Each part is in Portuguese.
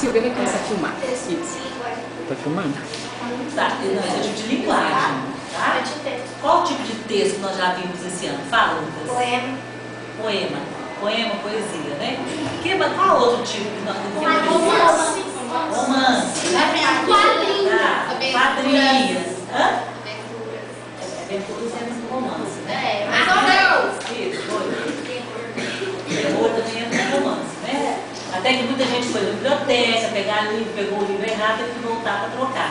Silvia vai começar a filmar. Isso. Tá filmando? Tá, não, esse é o tipo de linguagem, tá? Qual tipo de texto nós já vimos esse ano? Fala, Lucas. Poema. Poema. Poema, poesia, né? Qual outro tipo que nós vimos? Romance. Romance. Quadrinhos. Tá, quadrinhos. Hã? Aventura. Aventuras é um romance, né? É, mas não. Isso, foi. Terror também entra no romance, né? Até que muita gente foi na biblioteca, pegar livro, pegou o livro errado e teve que voltar para trocar.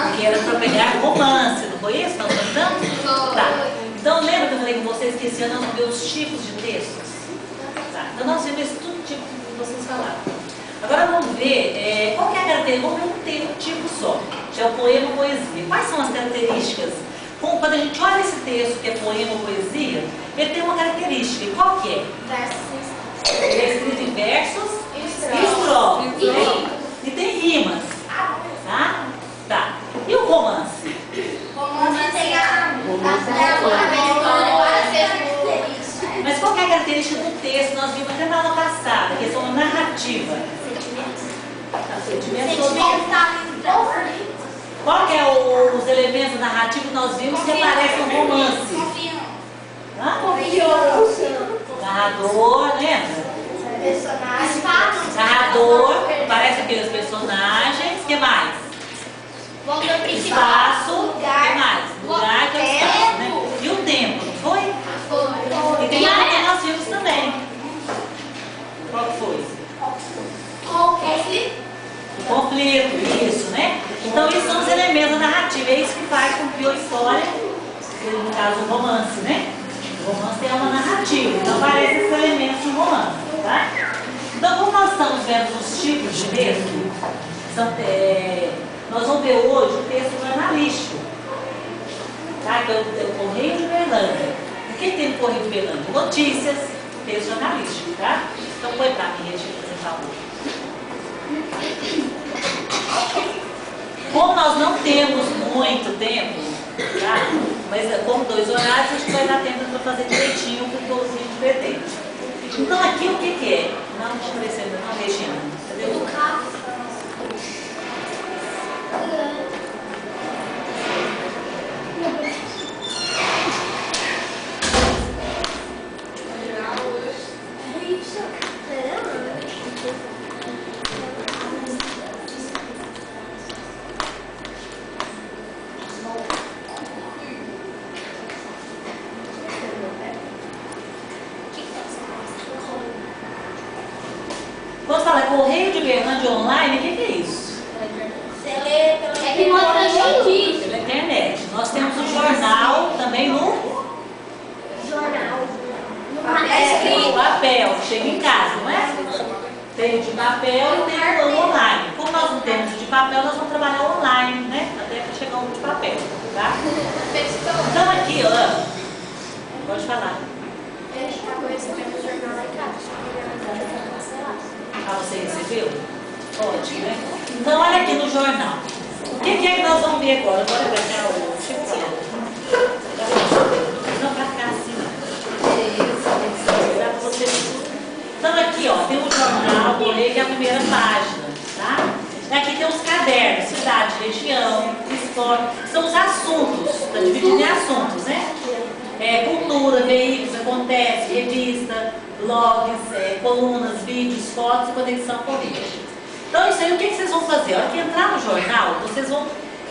Porque era para pegar romance, não foi isso? Nós cantamos? Tá. Então lembra que eu falei com vocês que esse ano nós vamos ver os tipos de textos? Tá. Então nós vamos ver tudo tipo que vocês falaram. Agora vamos ver qual que é a característica. Vamos ver um tipo só, que é o poema ou poesia. Quais são as características? Quando a gente olha esse texto que é poema ou poesia, ele tem uma característica. E qual que é? Ele é escrito em versos e estrofes. E tem rimas. Tá? Tá. E o romance? Mas qual que é a característica do texto? Nós vimos até na aula passada, que é uma narrativa. Qual que é os elementos narrativos que nós vimos que aparecem no romance? Narrador, lembra? Narrador, aparecem aqueles personagens, o que mais? Espaço, o que mais? Lugar, que é o espaço, né? E o tempo, não foi? E tem outro que nós vimos também. Qual que foi? O conflito, isso, né? Então, esses são os elementos da narrativa. É isso que faz com que a história, no caso, o romance, né? O romance é uma narrativa. Então, aparecem esses elementos no romance, tá? Então, como nós estamos vendo os tipos de texto, nós vamos ver hoje o texto jornalístico, tá? Que é o Correio de Berlândia. O que tem no Correio de Berlândia? Notícias, texto jornalístico, tá? Então, põe pra mim, deixa eu apresentar o outro. Como nós não temos muito tempo, tá? Mas como 2 horários, a gente vai dar tempo para fazer direitinho o que todos a gente pretende. Então aqui o que é? Não está aparecendo, não, Regina. Cadê o Quando fala Correio de Berlândia online, o que é isso? Pela internet. Nós temos o jornal também no papel, que chega em casa, não é? Tem o de papel e tem o online. Como nós não temos o de papel, nós vamos trabalhar online, né? Até para chegar o de papel, tá? Então aqui, ó, pode falar. Ah, você recebeu? Pode, né? Então, olha aqui no jornal. O que é que nós vamos ver agora? Bora pra cá o chiquinho. Não, pra cá, assim. Dá pra você. Então, aqui, ó, tem o jornal, Correio, que é a primeira página, tá? Aqui tem os cadernos, cidade, região, história. São os assuntos, tá dividido em assuntos, né? Cultura, veículos, acontece, revista, blogs, colunas, vídeos, fotos e conexão com vídeo. Então isso aí, o que vocês vão fazer? A hora que entrar no jornal, vocês vão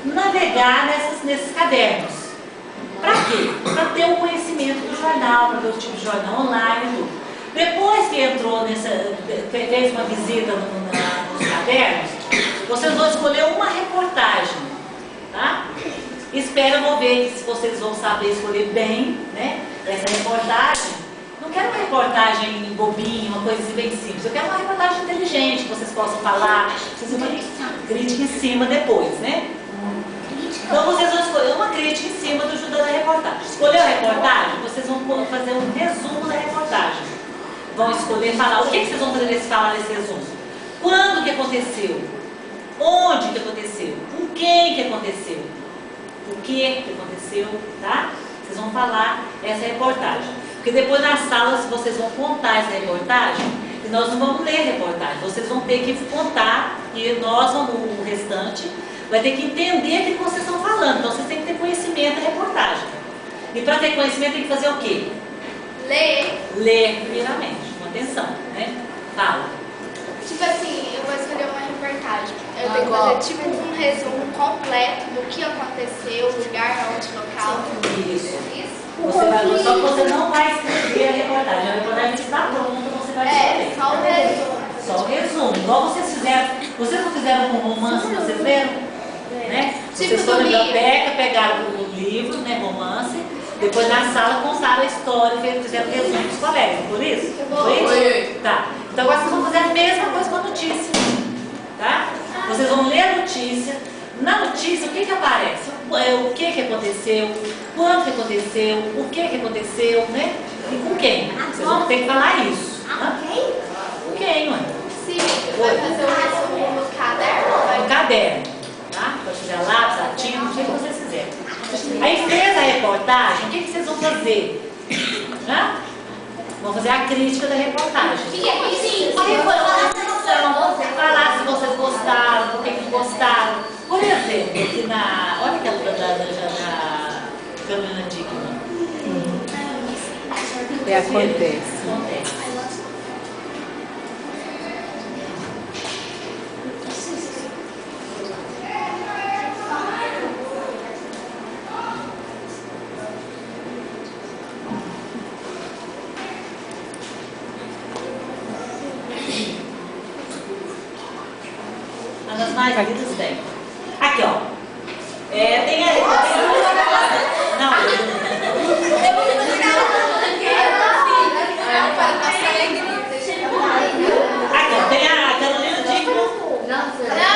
navegar nesses cadernos. Para quê? Para ter o conhecimento do jornal, para ter o tipo de jornal online e tudo. Depois que entrou fez uma visita nos cadernos, vocês vão escolher uma reportagem, tá? Espero, vou ver se vocês vão saber escolher bem, né, essa reportagem. Não quero uma reportagem bobinha, uma coisa assim bem simples. Eu quero uma reportagem inteligente, que vocês possam falar, vocês vão fazer crítica em cima depois, né? Então vocês vão escolher uma crítica em cima do Judá da reportagem. Escolheu a reportagem, vocês vão fazer um resumo da reportagem. Vão escolher, falar o que vocês vão fazer falar nesse resumo. Quando que aconteceu? Onde que aconteceu? Com quem que aconteceu? O que aconteceu, tá? Vocês vão falar essa reportagem. Porque depois nas salas vocês vão contar essa reportagem e nós não vamos ler reportagem. Vocês vão ter que contar e nós, o restante, vai ter que entender aquilo que vocês estão falando. Então vocês têm que ter conhecimento da reportagem. E para ter conhecimento tem que fazer o quê? Ler. Ler primeiramente, com atenção, né? Fala. Tipo assim, eu vou escolher uma reportagem. Eu tenho que fazer tipo um resumo completo do que aconteceu, lugar, onde, local. Isso. Você vai, só que você não vai escrever a reportagem. A reportagem está pronta, você vai escrever. Só o resumo. Só o resumo. Igual vocês fizeram. Vocês não fizeram com romance, vocês leram? Né? Vocês foram na biblioteca, pegaram o livro, né, romance, depois na sala contaram a história e fizeram resumo dos colegas. Por isso? Foi isso? Tá. Então agora vocês vão fazer a mesma coisa com a notícia. Tá? Vocês vão ler a notícia. Na notícia, o que aparece? O que aconteceu, quando que aconteceu, o que aconteceu, né? E com quem? Vocês vão ter que falar isso. Com quem, ué? Sim, vai fazer o resumo no caderno. No caderno, tá? Pode fazer lápis, a tinta, o que vocês quiserem. Aí fez a reportagem, o que vocês vão fazer? Hã? Vão fazer a crítica da reportagem. Falar se vocês gostaram, por que gostaram. Por exemplo, aqui na. Olha aquela da Carolina Dickman. E acontece. As mais lidas tem. Aqui, ó. Tem a. Não. Aqui, ó. Tem a Carolina Dickman. Não,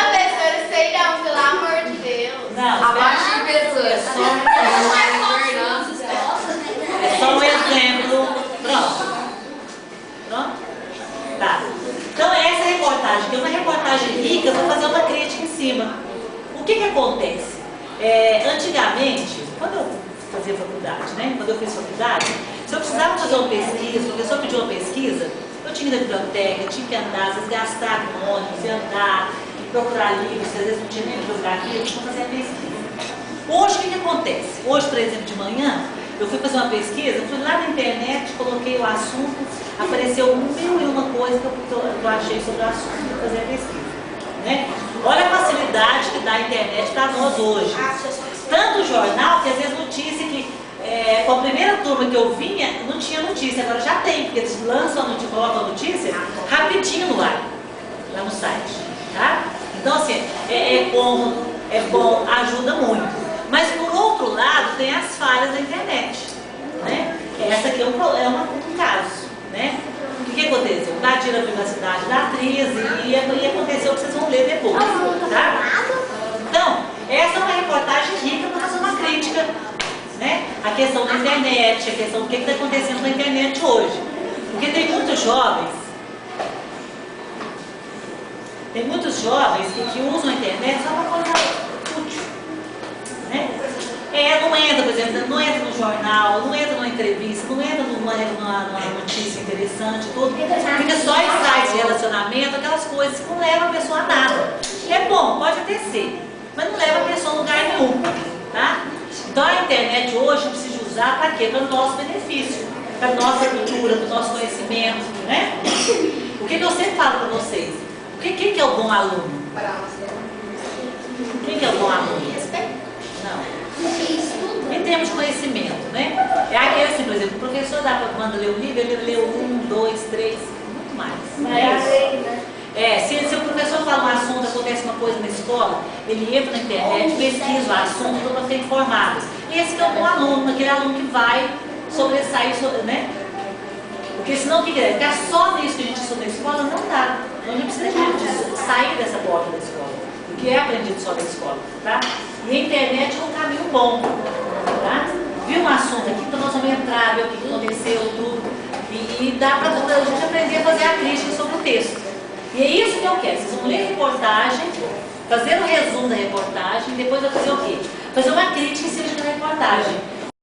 professora, sei não, pelo amor de Deus. Não. Abaixo de pessoas. É só um exemplo. Pronto. Pronto? Tá. Então, essa reportagem, que é uma reportagem rica, eu vou fazer uma crítica em cima. O que acontece? Antigamente, quando eu fazia faculdade, né? Quando eu fiz faculdade, se eu precisava fazer uma pesquisa, o professor pediu uma pesquisa, eu tinha que ir na biblioteca, tinha que andar, vocês gastar com ônibus, andar, procurar livros, às vezes não tinha nem geografia, eu tinha que fazer a pesquisa. Hoje, o que acontece? Hoje, por exemplo, de manhã, eu fui fazer uma pesquisa, eu fui lá na internet, coloquei o assunto, apareceu mil e uma coisa que eu achei sobre o assunto para fazer a pesquisa. Né? Olha a facilidade que dá a internet para nós hoje. Tanto o jornal, que às vezes notícia que, com a primeira turma que eu vinha, não tinha notícia, agora já tem, porque eles lançam a notícia, colocam a notícia rapidinho no ar, lá no site. Tá? Então, assim, é bom, ajuda muito. Mas, por outro lado, tem as falhas da internet. Né? Essa aqui é um caso. Né? O que aconteceu? Invadiram a privacidade da atriz e aconteceu o que vocês vão ler depois. Tá? Então, essa é uma reportagem rica para fazer uma crítica. Né? A questão da internet, a questão do que está acontecendo na internet hoje. Porque tem muitos jovens que usam a internet só para coisa útil. Né? Não entra, por exemplo, não entra no jornal, não entra numa entrevista, não entra numa notícia interessante, tudo. Fica só em sites de relacionamento, aquelas coisas que não levam a pessoa a nada. É bom, pode até ser, mas não leva a pessoa a lugar nenhum. Tá? Então a internet hoje precisa usar para quê? Para o nosso benefício, para a nossa cultura, para o nosso conhecimento. Né? O que eu sempre falo para vocês? Quem é o bom aluno? Quem é o bom aluno? Não. Em termos de conhecimento, né? É aquele assim, por exemplo, o professor manda ler um livro, ele lê 1, 2, 3, muito mais. Se o professor fala um assunto, acontece uma coisa na escola, ele entra na internet, pesquisa o assunto para ficar informado. Esse que é o bom aluno, aquele aluno que vai sobressair, né? Porque senão o que é? Ficar só nisso que a gente estuda na escola não dá. Então a gente precisa de sair dessa porta da escola. O que é aprendido só na escola, tá? E a internet é um caminho bom, tá? Viu um assunto aqui, então nós vamos entrar, ver o que aconteceu, tudo. E dá para a gente aprender a fazer a crítica sobre o texto. E é isso que eu quero. Vocês vão ler a reportagem, fazer um resumo da reportagem, e depois vai fazer o quê? Fazer uma crítica em cima da reportagem.